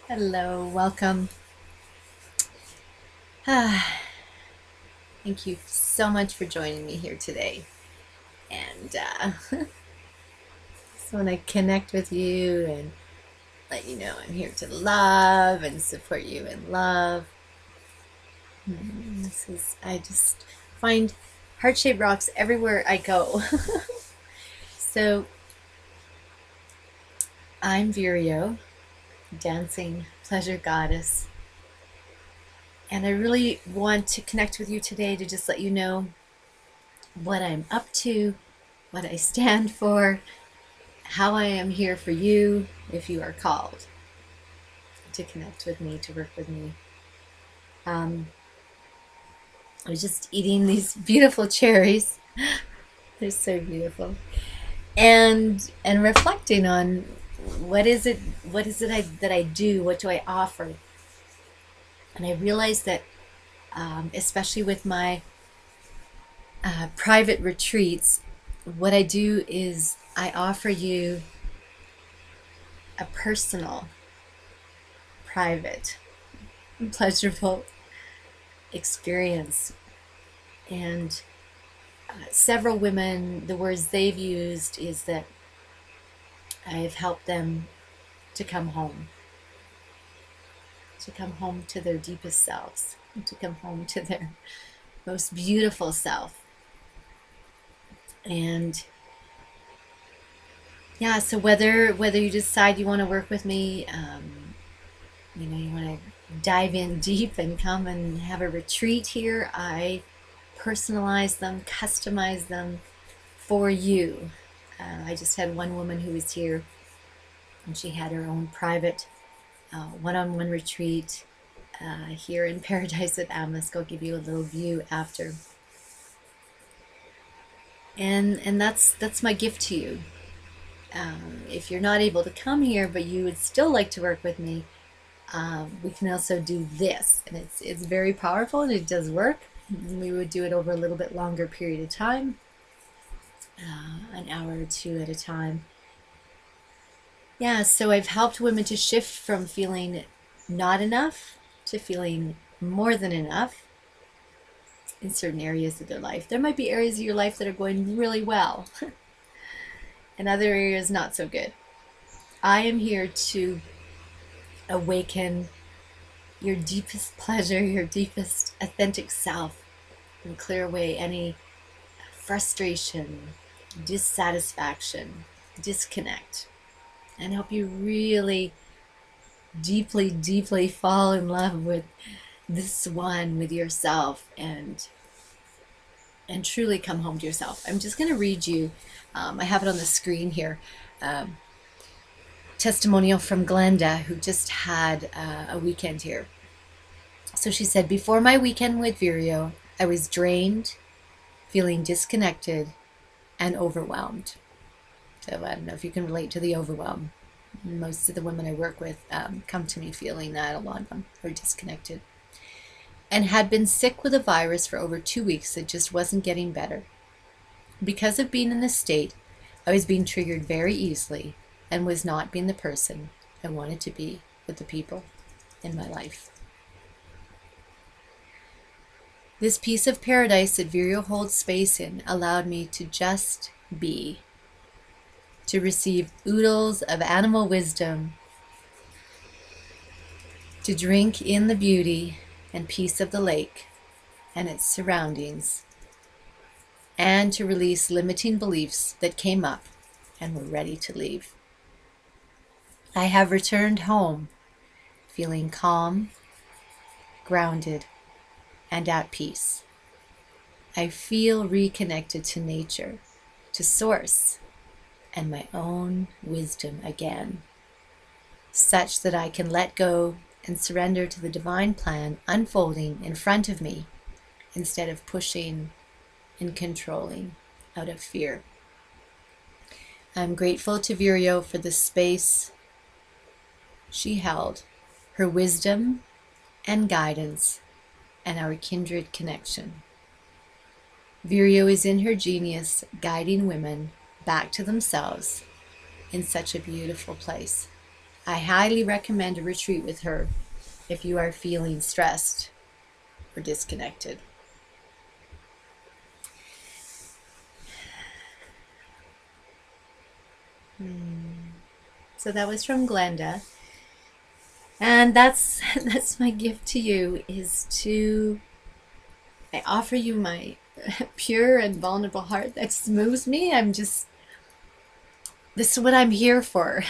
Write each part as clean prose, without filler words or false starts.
Hello, welcome. Thank you so much for joining me here today. And just want to connect with you and let you know I'm here to love and support you in love. I just find heart-shaped rocks everywhere I go. So I'm Vireo, dancing pleasure goddess. And I really want to connect with you today to just let you know what I'm up to, what I stand for, how I am here for you if you are called to connect with me, to work with me. I was just eating these beautiful cherries. They're so beautiful. And reflecting on what is it that I do, what do I offer? And I realized that especially with my private retreats, what I do is I offer you a personal, private, pleasurable experience. And several women, the words they've used is that I've helped them to come home to their deepest selves, to come home to their most beautiful self. And yeah, so whether you decide you want to work with me, you want to dive in deep and come and have a retreat here, I personalize them, customize them for you. I just had one woman who was here, and she had her own private one-on-one retreat here in Paradise at Amisk. I'll give you a little view after. And that's my gift to you. If you're not able to come here, but you would still like to work with me, we can also do this, and it's very powerful and it does work. We would do it over a little bit longer period of time, an hour or two at a time. Yeah, so I've helped women to shift from feeling not enough to feeling more than enough in certain areas of their life. There might be areas of your life that are going really well, and other areas not so good. I am here to awaken your deepest pleasure, your deepest authentic self, and clear away any frustration, dissatisfaction, disconnect, and help you really deeply, deeply fall in love with this one, with yourself, and truly come home to yourself. I'm just going to read you, I have it on the screen here, testimonial from Glenda, who just had a weekend here. So she said, before my weekend with Vireo, I was drained, feeling disconnected, and overwhelmed. So I don't know if you can relate to the overwhelm. Most of the women I work with come to me feeling that. A lot of them are disconnected. And had been sick with a virus for over 2 weeks that just wasn't getting better. Because of being in this state, I was being triggered very easily and was not being the person I wanted to be with the people in my life. This piece of paradise that Vireo holds space in allowed me to just be, to receive oodles of animal wisdom, to drink in the beauty and peace of the lake and its surroundings, and to release limiting beliefs that came up and were ready to leave. I have returned home feeling calm, grounded, and at peace. I feel reconnected to nature, to source, and my own wisdom again, such that I can let go and surrender to the divine plan unfolding in front of me instead of pushing and controlling out of fear. I'm grateful to Vireo for the space she held, her wisdom and guidance, and our kindred connection. Vireo is in her genius, guiding women back to themselves in such a beautiful place. I highly recommend a retreat with her if you are feeling stressed or disconnected. So that was from Glenda. And that's my gift to you, is to I offer you my pure and vulnerable heart that moves me. This is what I'm here for.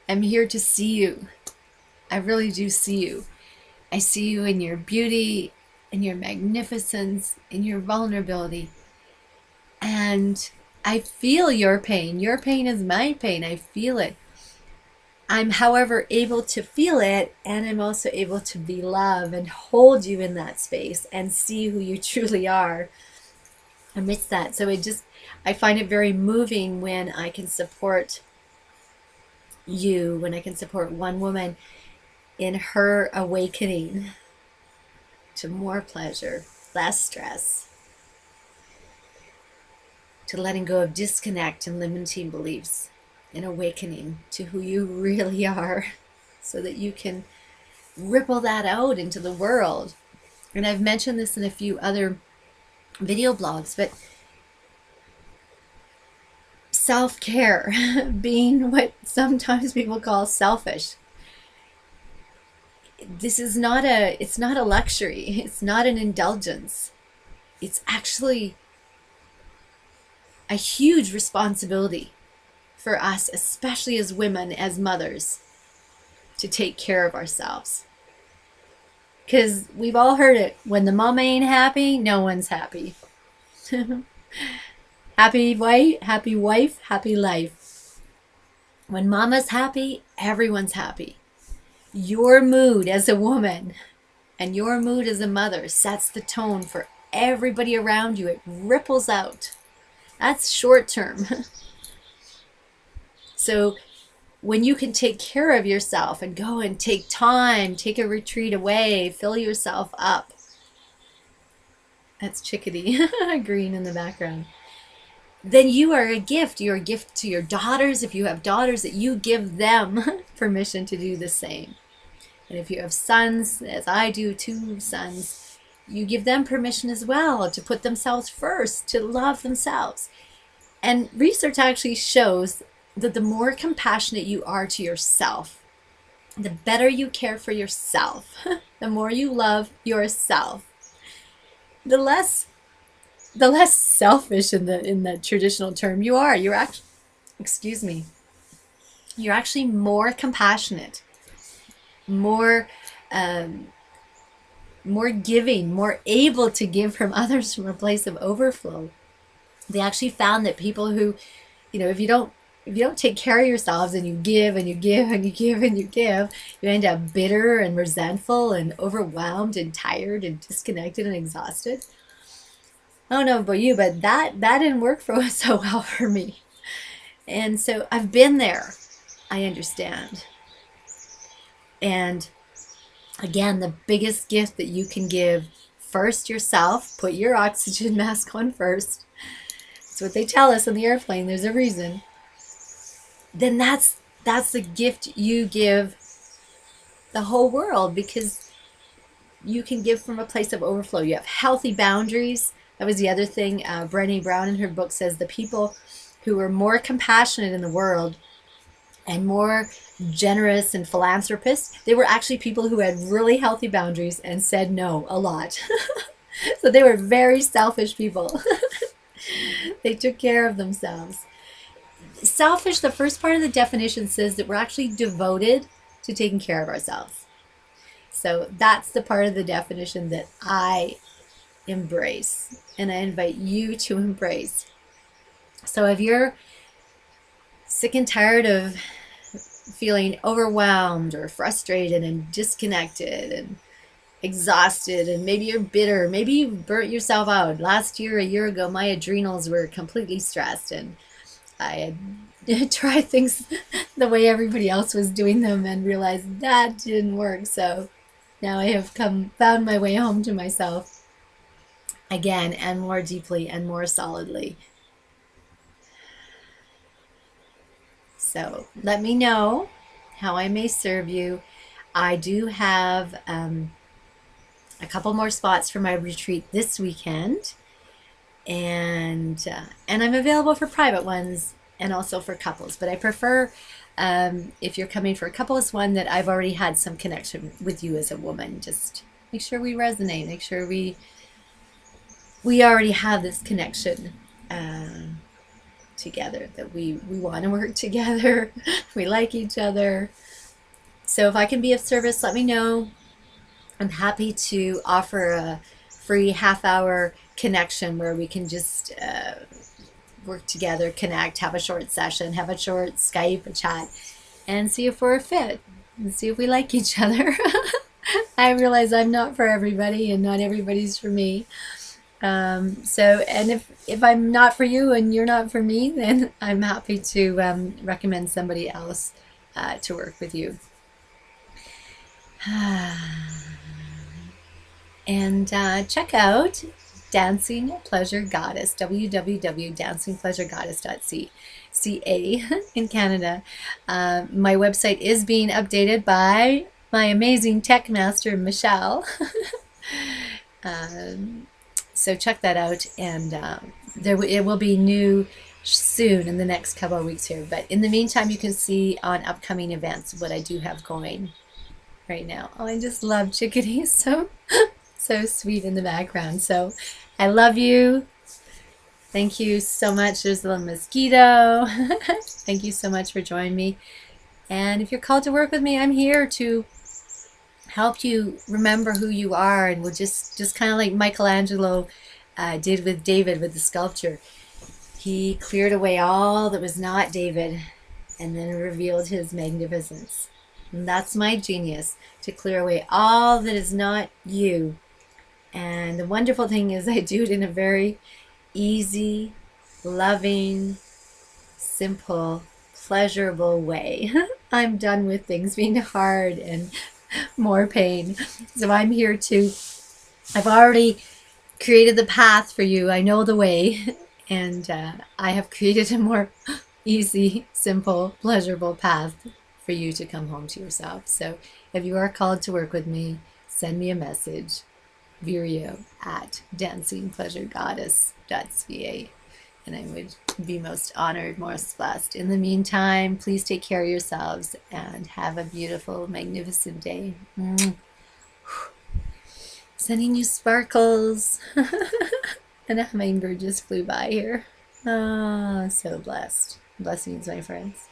I'm here to see you. I really do see you. I see you in your beauty, in your magnificence, in your vulnerability. And I feel your pain. Your pain is my pain. I feel it. I'm, however, able to feel it, and I'm also able to be love and hold you in that space and see who you truly are amidst that. So I find it very moving when I can support you, when I can support one woman in her awakening to more pleasure, less stress, to letting go of disconnect and limiting beliefs, and awakening to who you really are, so that you can ripple that out into the world. And I've mentioned this in a few other video blogs, but self-care, being what sometimes people call selfish, it's not a luxury, it's not an indulgence. It's actually a huge responsibility for us, especially as women, as mothers, to take care of ourselves. Because we've all heard it, when the mama ain't happy, no one's happy. Happy wife, happy life. When mama's happy, everyone's happy. Your mood as a woman and your mood as a mother sets the tone for everybody around you. It ripples out. That's short term. So when you can take care of yourself and go and take time, take a retreat away, fill yourself up. That's Chickadee green in the background. Then you are a gift. You're a gift to your daughters. If you have daughters, that you give them permission to do the same. And if you have sons, as I do, 2 sons, you give them permission as well to put themselves first, to love themselves. And research actually shows that the more compassionate you are to yourself, the better you care for yourself, the more you love yourself, the less selfish in the traditional term you are. You're actually, excuse me, you're actually more compassionate, more more giving, more able to give from others from a place of overflow. They actually found that people who, if you don't take care of yourselves, and you give and you give and you give and you give, you end up bitter and resentful and overwhelmed and tired and disconnected and exhausted. I don't know about you, but that didn't work so well for me. And so I've been there. I understand. And again, the biggest gift that you can give, first yourself, put your oxygen mask on first. That's what they tell us on the airplane. There's a reason. Then that's the gift you give the whole world, because you can give from a place of overflow. You have healthy boundaries. That was the other thing. Brené Brown in her book says the people who were more compassionate in the world and more generous and philanthropists, they were actually people who had really healthy boundaries and said no a lot. So they were very selfish people. They took care of themselves. Selfish, the first part of the definition says that we're actually devoted to taking care of ourselves. So that's the part of the definition that I embrace, and I invite you to embrace. So if you're sick and tired of feeling overwhelmed or frustrated and disconnected and exhausted, and maybe you're bitter, maybe you burnt yourself out. Last year, a year ago, my adrenals were completely stressed, and I had tried things the way everybody else was doing them and realized that didn't work. So now I have found my way home to myself again, and more deeply and more solidly. So let me know how I may serve you. I do have a couple more spots for my retreat this weekend, and I'm available for private ones and also for couples. But I prefer, if you're coming for a couples one, that I've already had some connection with you as a woman. Just make sure we resonate. Make sure we already have this connection together. That we want to work together. We like each other. So if I can be of service, let me know. I'm happy to offer a free half-hour connection where we can just work together, connect, have a short session, have a short Skype, a chat, and see if we're a fit, and see if we like each other. I realize I'm not for everybody, and not everybody's for me. And if I'm not for you and you're not for me, then I'm happy to recommend somebody else to work with you. And check out Dancing Pleasure Goddess, www.dancingpleasuregoddess.ca in Canada. My website is being updated by my amazing tech master, Michelle. So check that out, and it will be new soon in the next couple of weeks here. But in the meantime, you can see on upcoming events what I do have going right now. Oh, I just love chickadees, so sweet in the background. So I love you. Thank you so much. There's a little mosquito. Thank you so much for joining me. And if you're called to work with me, I'm here to help you remember who you are, and we'll just kind of like Michelangelo did with David with the sculpture. He cleared away all that was not David and then revealed his magnificence. And that's my genius, to clear away all that is not you. And the wonderful thing is I do it in a very easy, loving, simple, pleasurable way. I'm done with things being hard and more pain. So I'm here to, I've already created the path for you. I know the way. And I have created a more easy, simple, pleasurable path for you to come home to yourself. So if you are called to work with me, send me a message, Vireo at dancingpleasuregoddess.ca, and I would be most honored, most blessed. In the meantime, please take care of yourselves and have a beautiful, magnificent day. Sending you sparkles. And a hummingbird just flew by here. Ah, so blessed. Blessings, my friends.